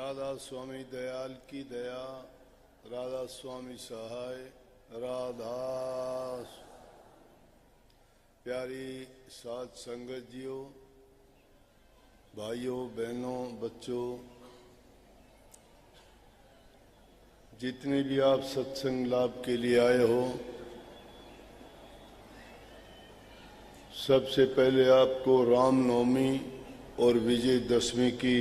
राधा स्वामी दयाल की दया, राधा स्वामी सहाय, राधा। प्यारी साध संगत जियो, भाइयों बहनों बच्चों, जितने भी आप सत्संग लाभ के लिए आए हो, सबसे पहले आपको रामनवमी और विजयदशमी की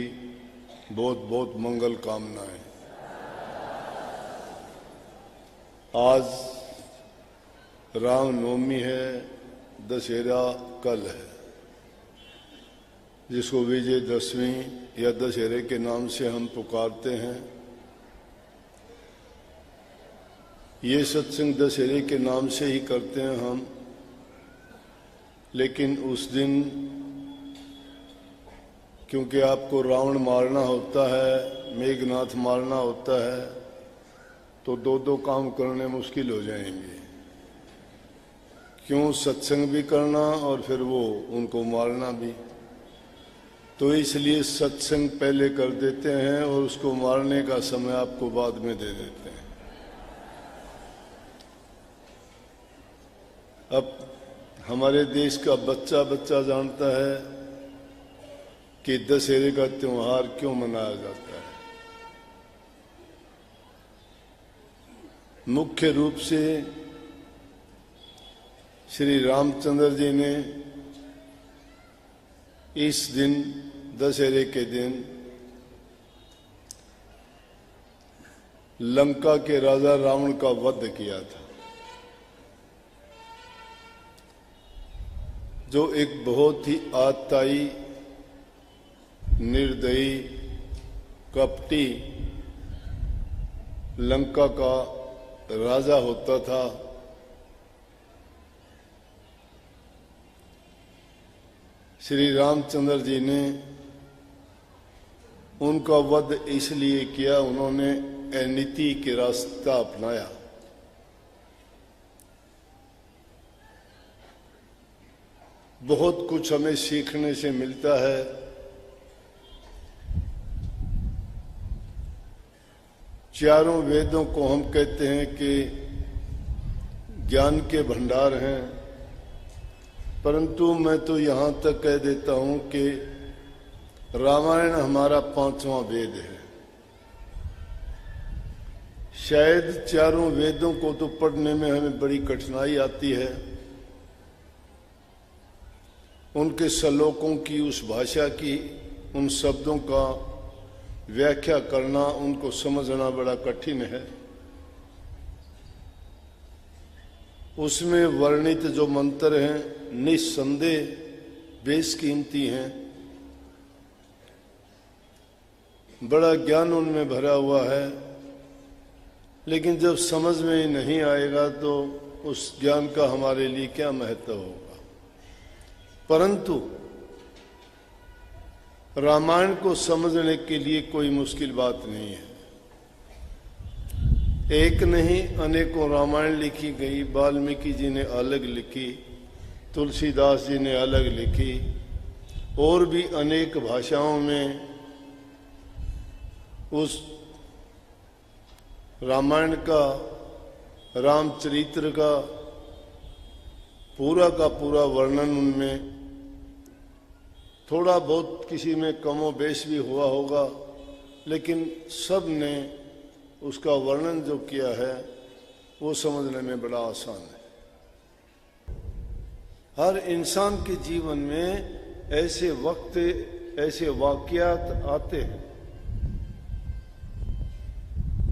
बहुत बहुत मंगल कामनाएं। आज रामनवमी है, दशहरा कल है, जिसको विजयदशमी या दशहरे के नाम से हम पुकारते हैं। ये सत्संग दशहरे के नाम से ही करते हैं हम, लेकिन उस दिन क्योंकि आपको रावण मारना होता है, मेघनाथ मारना होता है, तो दो दो काम करने मुश्किल हो जाएंगे। क्यों सत्संग भी करना और फिर वो उनको मारना भी। तो इसलिए सत्संग पहले कर देते हैं और उसको मारने का समय आपको बाद में दे देते हैं। अब हमारे देश का बच्चा बच्चा जानता है कि दशहरे का त्योहार क्यों मनाया जाता है। मुख्य रूप से श्री रामचंद्र जी ने इस दिन, दशहरे के दिन, लंका के राजा रावण का वध किया था, जो एक बहुत ही आतताई, निर्दयी, कपटी लंका का राजा होता था। श्री रामचंद्र जी ने उनका वध इसलिए किया, उन्होंने अनीति के रास्ता अपनाया। बहुत कुछ हमें सीखने से मिलता है। चारों वेदों को हम कहते हैं कि ज्ञान के भंडार हैं, परंतु मैं तो यहाँ तक कह देता हूँ कि रामायण हमारा 5वां वेद है। शायद चारों वेदों को तो पढ़ने में हमें बड़ी कठिनाई आती है, उनके श्लोकों की, उस भाषा की, उन शब्दों का व्याख्या करना, उनको समझना बड़ा कठिन है। उसमें वर्णित जो मंत्र हैं निस्संदेह बेशकीमती हैं, बड़ा ज्ञान उनमें भरा हुआ है, लेकिन जब समझ में ही नहीं आएगा तो उस ज्ञान का हमारे लिए क्या महत्व होगा। परंतु रामायण को समझने के लिए कोई मुश्किल बात नहीं है। एक नहीं अनेकों रामायण लिखी गई। वाल्मीकि जी ने अलग लिखी, तुलसीदास जी ने अलग लिखी, और भी अनेक भाषाओं में उस रामायण का, रामचरित्र का पूरा वर्णन उनमें थोड़ा बहुत, किसी में कमो बेश भी हुआ होगा, लेकिन सब ने उसका वर्णन जो किया है वो समझने में बड़ा आसान है। हर इंसान के जीवन में ऐसे वक्त, ऐसे वाकयात आते हैं।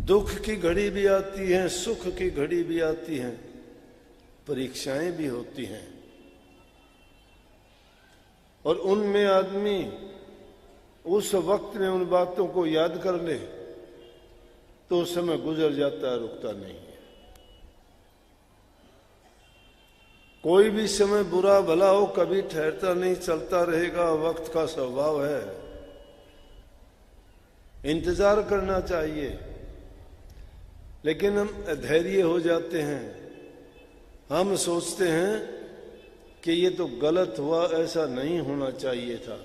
दुख की घड़ी भी आती है, सुख की घड़ी भी आती है, परीक्षाएं भी होती हैं, और उनमें आदमी उस वक्त में उन बातों को याद कर ले तो समय गुजर जाता है, रुकता नहीं है। कोई भी समय बुरा भला हो, कभी ठहरता नहीं, चलता रहेगा, वक्त का स्वभाव है। इंतजार करना चाहिए, लेकिन हम अधैर्य हो जाते हैं। हम सोचते हैं कि ये तो गलत हुआ, ऐसा नहीं होना चाहिए था।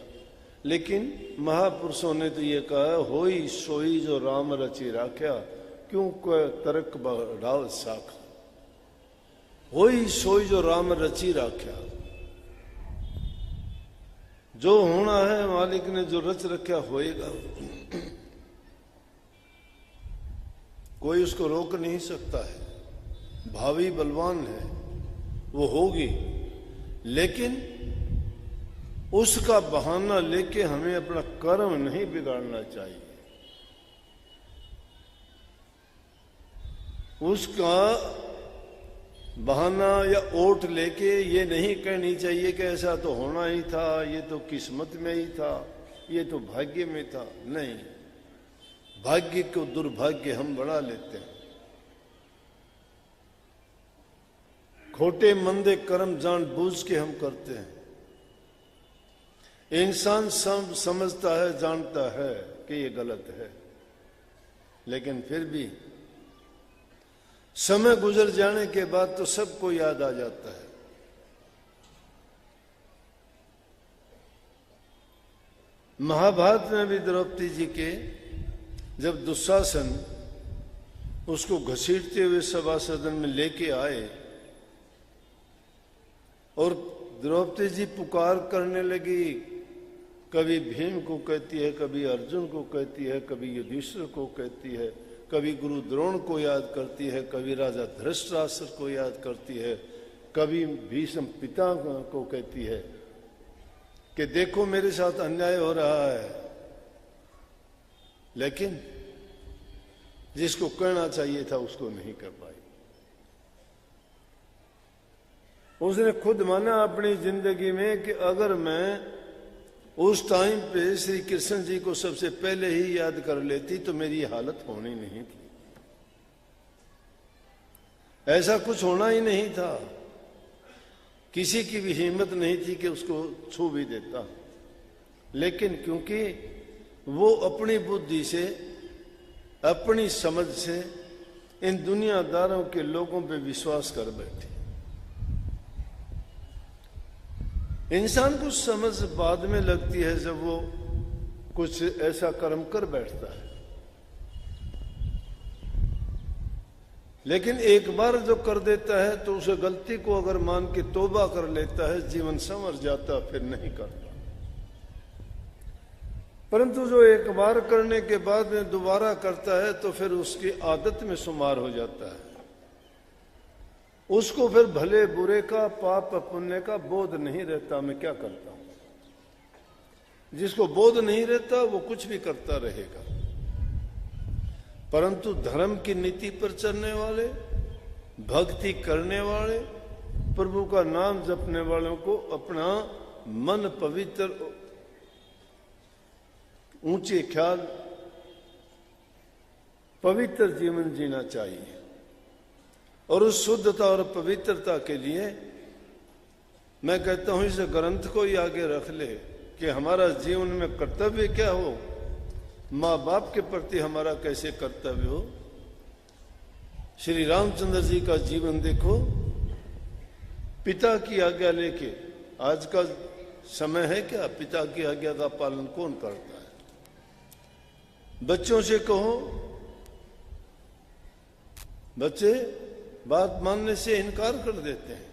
लेकिन महापुरुषों ने तो ये कहा, होई सोई जो राम रची राख्या, क्यों कोई तर्क बढ़ाव साखा। होई सोई जो राम रची राख्या, जो होना है मालिक ने जो रच रखा होएगा, कोई उसको रोक नहीं सकता है। भावी बलवान है, वो होगी, लेकिन उसका बहाना लेके हमें अपना कर्म नहीं बिगाड़ना चाहिए। उसका बहाना या ओट लेके ये नहीं कहनी चाहिए कि ऐसा तो होना ही था, ये तो किस्मत में ही था, ये तो भाग्य में था। नहीं, भाग्य को दुर्भाग्य हम बना लेते हैं। खोटे मंदे कर्म जानबूझ के हम करते हैं। इंसान समझता है, जानता है कि ये गलत है, लेकिन फिर भी समय गुजर जाने के बाद तो सबको याद आ जाता है। महाभारत में भी द्रौपदी जी के जब दुशासन उसको घसीटते हुए सभा सदन में लेके आए और द्रौपदी जी पुकार करने लगी, कभी भीम को कहती है, कभी अर्जुन को कहती है, कभी युधिष्ठिर को कहती है, कभी गुरु द्रोण को याद करती है, कभी राजा धृतराष्ट्र को याद करती है, कभी भीष्म पिता को कहती है कि देखो मेरे साथ अन्याय हो रहा है। लेकिन जिसको कहना चाहिए था उसको नहीं कर पाई। उसने खुद माना अपनी जिंदगी में कि अगर मैं उस टाइम पे श्री कृष्ण जी को सबसे पहले ही याद कर लेती तो मेरी हालत होनी नहीं थी, ऐसा कुछ होना ही नहीं था। किसी की भी हिम्मत नहीं थी कि उसको छू भी देता। लेकिन क्योंकि वो अपनी बुद्धि से, अपनी समझ से इन दुनियादारों के लोगों पे विश्वास कर बैठी। इंसान को समझ बाद में लगती है जब वो कुछ ऐसा कर्म कर बैठता है, लेकिन एक बार जो कर देता है तो उसे गलती को अगर मान के तौबा कर लेता है, जीवन संवर जाता, फिर नहीं करता। परंतु जो एक बार करने के बाद में दोबारा करता है तो फिर उसकी आदत में शुमार हो जाता है। उसको फिर भले बुरे का, पाप पुण्य का बोध नहीं रहता, मैं क्या करता हूं। जिसको बोध नहीं रहता वो कुछ भी करता रहेगा। परंतु धर्म की नीति पर चलने वाले, भक्ति करने वाले, प्रभु का नाम जपने वालों को अपना मन पवित्र, ऊंचे ख्याल, पवित्र जीवन जीना चाहिए। और उस शुद्धता और पवित्रता के लिए मैं कहता हूं इस ग्रंथ को ही आगे रख ले कि हमारा जीवन में कर्तव्य क्या हो, माँ बाप के प्रति हमारा कैसे कर्तव्य हो। श्री रामचंद्र जी का जीवन देखो, पिता की आज्ञा लेके, आज का समय है क्या पिता की आज्ञा का पालन कौन करता है। बच्चों से कहो, बच्चे बात मानने से इनकार कर देते हैं।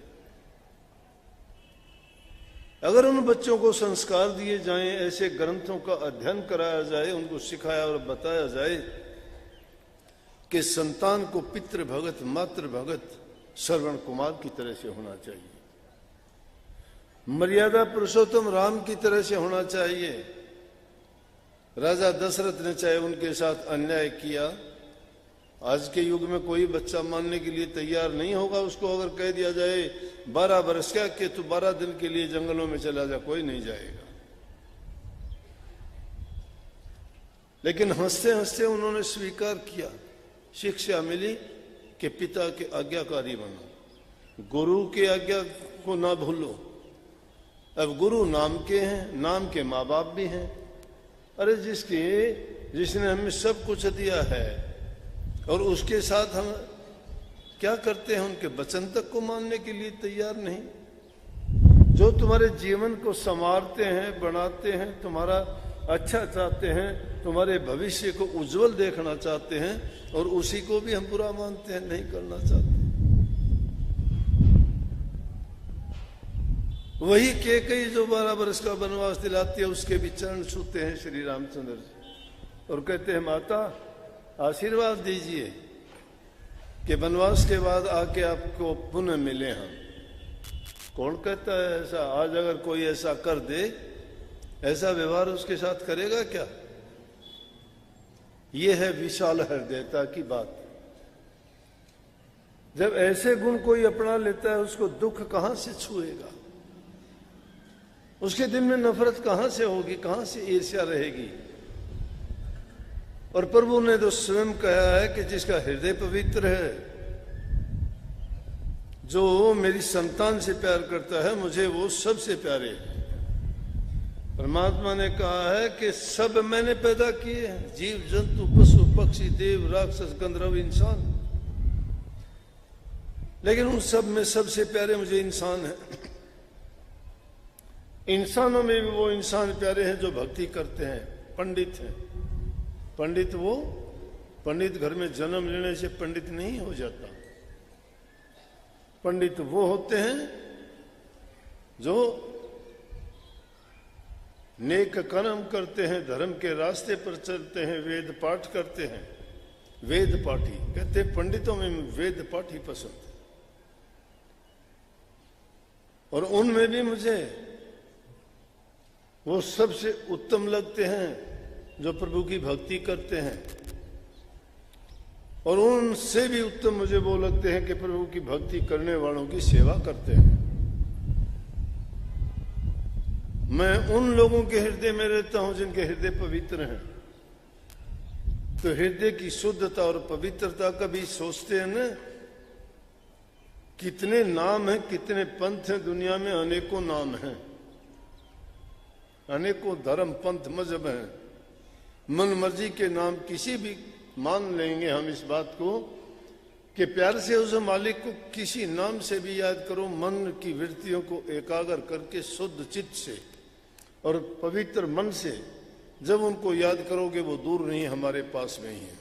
अगर उन बच्चों को संस्कार दिए जाएं, ऐसे ग्रंथों का अध्ययन कराया जाए, उनको सिखाया और बताया जाए कि संतान को पितृ भगत, मातृ भगत श्रवण कुमार की तरह से होना चाहिए, मर्यादा पुरुषोत्तम राम की तरह से होना चाहिए। राजा दशरथ ने चाहे उनके साथ अन्याय किया, आज के युग में कोई बच्चा मानने के लिए तैयार नहीं होगा। उसको अगर कह दिया जाए 12 वर्ष का कि तू 12 दिन के लिए जंगलों में चला जा, कोई नहीं जाएगा। लेकिन हंसते हंसते उन्होंने स्वीकार किया। शिक्षा मिली कि पिता के आज्ञाकारी बनो, गुरु की आज्ञा को ना भूलो। अब गुरु नाम के हैं, नाम के माँ बाप भी हैं। अरे जिसने हमें सब कुछ दिया है और उसके साथ हम क्या करते हैं, उनके वचन तक को मानने के लिए तैयार नहीं। जो तुम्हारे जीवन को संवारते हैं, बनाते हैं, तुम्हारा अच्छा चाहते हैं, तुम्हारे भविष्य को उज्जवल देखना चाहते हैं, और उसी को भी हम बुरा मानते हैं, नहीं करना चाहते। वही कैकेयी जो 12 वर्ष का वनवास दिलाती है, उसके भी चरण छूते हैं श्री रामचंद्र जी और कहते हैं, माता आशीर्वाद दीजिए कि वनवास के बाद आके आपको पुनः मिले हम। कौन कहता है ऐसा? आज अगर कोई ऐसा कर दे, ऐसा व्यवहार उसके साथ करेगा क्या? यह है विशाल हृदयता की बात। जब ऐसे गुण कोई अपना लेता है, उसको दुख कहां से छुएगा? उसके दिल में नफरत कहां से होगी? कहां से ईर्ष्या रहेगी? और प्रभु ने तो स्वयं कहा है कि जिसका हृदय पवित्र है, जो मेरी संतान से प्यार करता है, मुझे वो सबसे प्यारे है। परमात्मा ने कहा है कि सब मैंने पैदा किए हैं, जीव जंतु, पशु पक्षी, देव राक्षस, गंधर्व, इंसान, लेकिन उन सब में सबसे प्यारे मुझे इंसान है। इंसानों में भी वो इंसान प्यारे हैं जो भक्ति करते हैं, पंडित हैं। पंडित घर में जन्म लेने से पंडित नहीं हो जाता। पंडित वो होते हैं जो नेक कर्म करते हैं, धर्म के रास्ते पर चलते हैं, वेद पाठ करते हैं। वेद पाठी कहते हैं, पंडितों में वेद पाठी पसंद है। और उनमें भी मुझे वो सबसे उत्तम लगते हैं जो प्रभु की भक्ति करते हैं। और उनसे भी उत्तम मुझे वो लगते हैं कि प्रभु की भक्ति करने वालों की सेवा करते हैं। मैं उन लोगों के हृदय में रहता हूं जिनके हृदय पवित्र हैं। तो हृदय की शुद्धता और पवित्रता कभी सोचते हैं ना, कितने नाम हैं, कितने पंथ हैं दुनिया में, अनेकों नाम हैं, अनेकों धर्म, पंथ, मजहब हैं। मन मर्जी के नाम किसी भी मान लेंगे हम इस बात को कि प्यार से उस मालिक को किसी नाम से भी याद करो, मन की वृत्तियों को एकाग्र करके शुद्ध चित्त से और पवित्र मन से जब उनको याद करोगे, वो दूर नहीं, हमारे पास में ही है।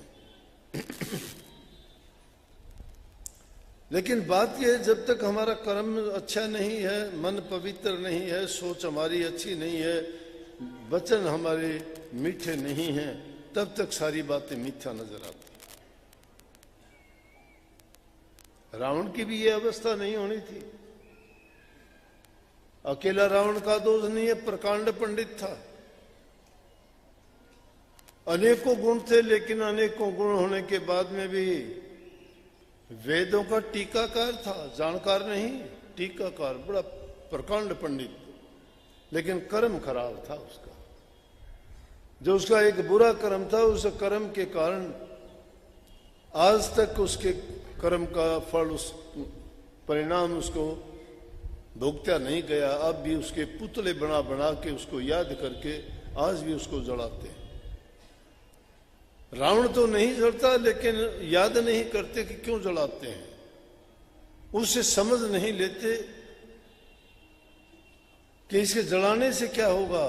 लेकिन बात यह है, जब तक हमारा कर्म अच्छा नहीं है, मन पवित्र नहीं है, सोच हमारी अच्छी नहीं है, वचन हमारे मीठे नहीं हैं, तब तक सारी बातें मिथ्या नजर आती। रावण की भी यह अवस्था नहीं होनी थी। अकेला रावण का दोष नहीं है, प्रकांड पंडित था। अनेकों गुण थे, लेकिन अनेकों गुण होने के बाद में भी वेदों का टीकाकार था, जानकार नहीं, टीकाकार, बड़ा प्रकांड पंडित, लेकिन कर्म खराब था उसका। जो उसका एक बुरा कर्म था, उस कर्म के कारण आज तक उसके कर्म का फल, उस परिणाम उसको भुगता नहीं गया। अब भी उसके पुतले बना बना के उसको याद करके आज भी उसको जलाते हैं। रावण तो नहीं जलता, लेकिन याद नहीं करते कि क्यों जलाते हैं, उससे समझ नहीं लेते कि इसके जलाने से क्या होगा।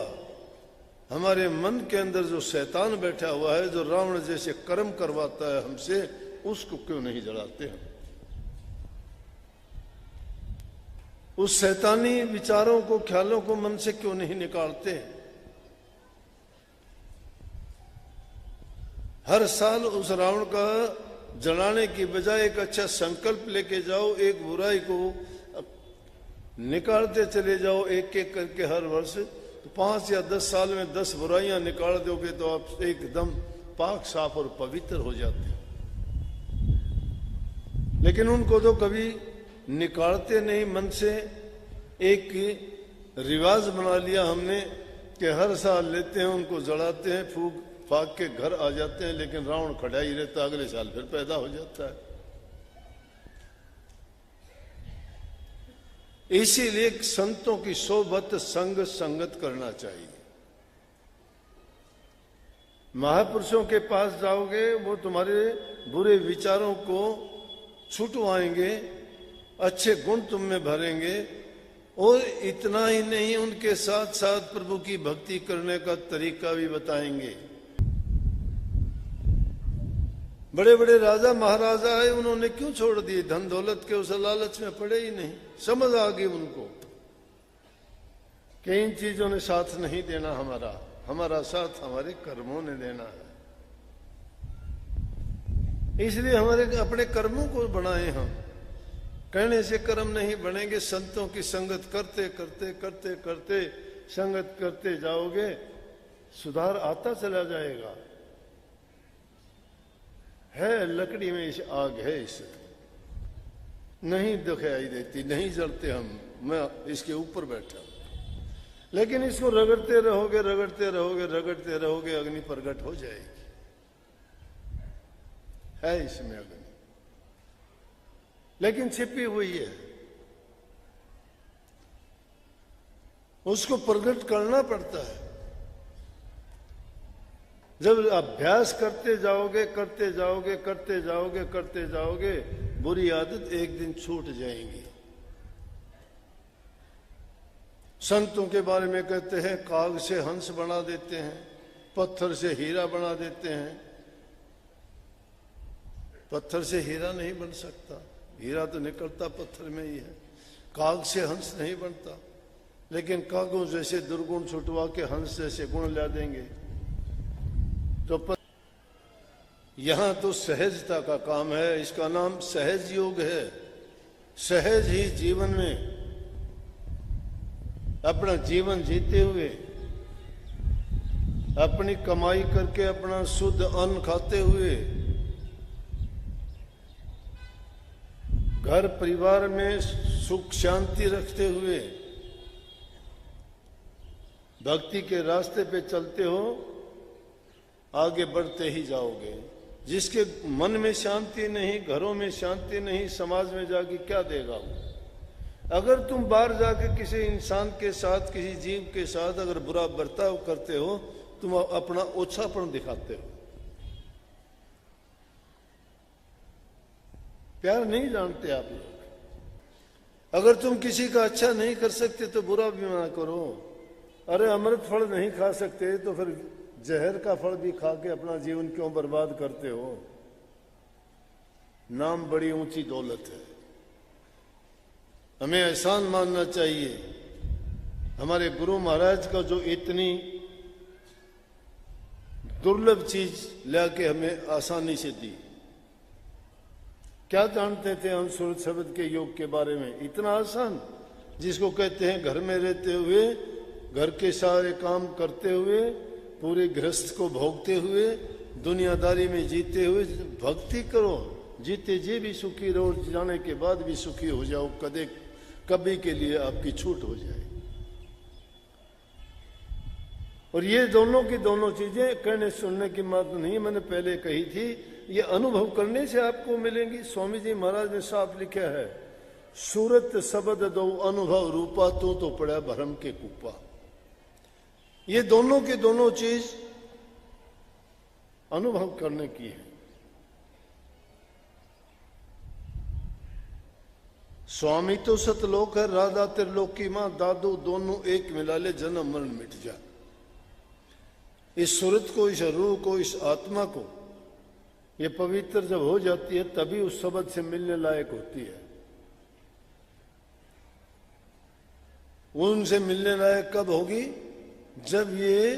हमारे मन के अंदर जो शैतान बैठा हुआ है, जो रावण जैसे कर्म करवाता है हमसे, उसको क्यों नहीं जलाते हम? उस शैतानी विचारों को, ख्यालों को मन से क्यों नहीं निकालते? हर साल उस रावण का जलाने की बजाय एक अच्छा संकल्प लेके जाओ, एक बुराई को निकालते चले जाओ एक एक करके हर वर्ष। तो 5 या 10 साल में 10 बुराइयां निकाल दोगे तो आप एकदम पाक साफ और पवित्र हो जाते हैं। लेकिन उनको तो कभी निकालते नहीं मन से। एक रिवाज बना लिया हमने कि हर साल लेते हैं, उनको जलाते हैं, फूक फाक के घर आ जाते हैं, लेकिन रावण खड़ा ही रहता, अगले साल फिर पैदा हो जाता है। इसीलिए संतों की सोबत संग संगत करना चाहिए। महापुरुषों के पास जाओगे, वो तुम्हारे बुरे विचारों को छुटवाएंगे, अच्छे गुण तुम में भरेंगे, और इतना ही नहीं, उनके साथ साथ प्रभु की भक्ति करने का तरीका भी बताएंगे। बड़े बड़े राजा महाराजा आए, उन्होंने क्यों छोड़ दिए? धन दौलत के उस लालच में पड़े ही नहीं। समझ आ गई उनको कि इन चीजों ने साथ नहीं देना हमारा साथ हमारे कर्मों ने देना है। इसलिए हमारे अपने कर्मों को बनाए हम। कहने से कर्म नहीं बनेंगे। संतों की संगत करते करते करते करते संगत करते जाओगे, सुधार आता चला जाएगा। है लकड़ी में इस आग है, इस नहीं दिखाई देती, नहीं जलते हम, मैं इसके ऊपर बैठा हूं, लेकिन इसको रगड़ते रहोगे रगड़ते रहोगे रगड़ते रहोगे, अग्नि प्रकट हो जाएगी। है इसमें अग्नि, लेकिन छिपी हुई है। उसको प्रकट करना पड़ता है। जब अभ्यास करते जाओगे करते जाओगे करते जाओगे करते जाओगे, बुरी आदत एक दिन छूट जाएंगी। संतों के बारे में कहते हैं काग से हंस बना देते हैं, पत्थर से हीरा बना देते हैं। पत्थर से हीरा नहीं बन सकता, हीरा तो निकलता पत्थर में ही है। काग से हंस नहीं बनता, लेकिन कागों जैसे दुर्गुण छुटवा के हंस जैसे गुण ला देंगे। तो यहां तो सहजता का काम है। इसका नाम सहज योग है। सहज ही जीवन में अपना जीवन जीते हुए, अपनी कमाई करके अपना शुद्ध अन्न खाते हुए, घर परिवार में सुख शांति रखते हुए, भक्ति के रास्ते पे चलते हो, आगे बढ़ते ही जाओगे। जिसके मन में शांति नहीं, घरों में शांति नहीं, समाज में जाके क्या देगा वो? अगर तुम बाहर जाके किसी इंसान के साथ, किसी जीव के साथ अगर बुरा बर्ताव करते हो, तुम अपना ओछापन दिखाते हो। प्यार नहीं जानते आप लोग। अगर तुम किसी का अच्छा नहीं कर सकते तो बुरा भी ना करो। अरे अमृत फल नहीं खा सकते तो फिर जहर का फल भी खा के अपना जीवन क्यों बर्बाद करते हो? नाम बड़ी ऊंची दौलत है, हमें एहसान मानना चाहिए। हमारे गुरु महाराज का जो इतनी दुर्लभ चीज लाके हमें आसानी से दी। क्या जानते थे हम सूरज शब्द के योग के बारे में? इतना आसान, जिसको कहते हैं घर में रहते हुए, घर के सारे काम करते हुए, पूरे गृहस्थ को भोगते हुए, दुनियादारी में जीते हुए भक्ति करो। जीते जी भी सुखी रहो, जाने के बाद भी सुखी हो जाओ। कभी के लिए आपकी छूट हो जाए। और ये दोनों की दोनों चीजें कहने सुनने की बात नहीं, मैंने पहले कही थी, ये अनुभव करने से आपको मिलेंगी। स्वामी जी महाराज ने साफ लिखा है, सूरत शब्द दो अनुभव रूपा, तो पड़ा भरम के कूपा। ये दोनों के दोनों चीज अनुभव करने की है। स्वामी तो सतलोक है, राधा त्रिलोक की मां, दादू दोनों एक मिला ले, जन्म मरण मिट जा। इस सूरत को, इस रूह को, इस आत्मा को, ये पवित्र जब हो जाती है तभी उस शब्द से मिलने लायक होती है। उनसे मिलने लायक कब होगी? जब ये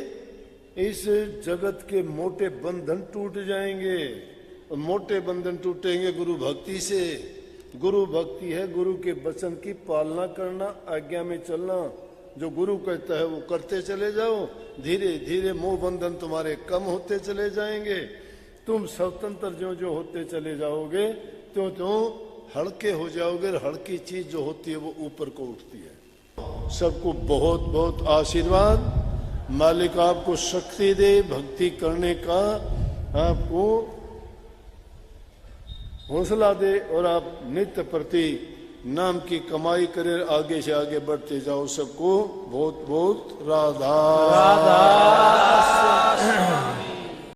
इस जगत के मोटे बंधन टूट जाएंगे। मोटे बंधन टूटेंगे गुरु भक्ति से। गुरु भक्ति है गुरु के वचन की पालना करना, आज्ञा में चलना। जो गुरु कहता है वो करते चले जाओ। धीरे धीरे मोह बंधन तुम्हारे कम होते चले जाएंगे। तुम स्वतंत्र जो होते चले जाओगे तो हल्के हो जाओगे। हल्की चीज जो होती है वो ऊपर को उठती है। सबको बहुत बहुत आशीर्वाद। मालिक आपको शक्ति दे भक्ति करने का, आपको हौसला दे और आप नित्य प्रति नाम की कमाई करें, आगे से आगे बढ़ते जाओ। सबको बहुत बहुत राधा राधा।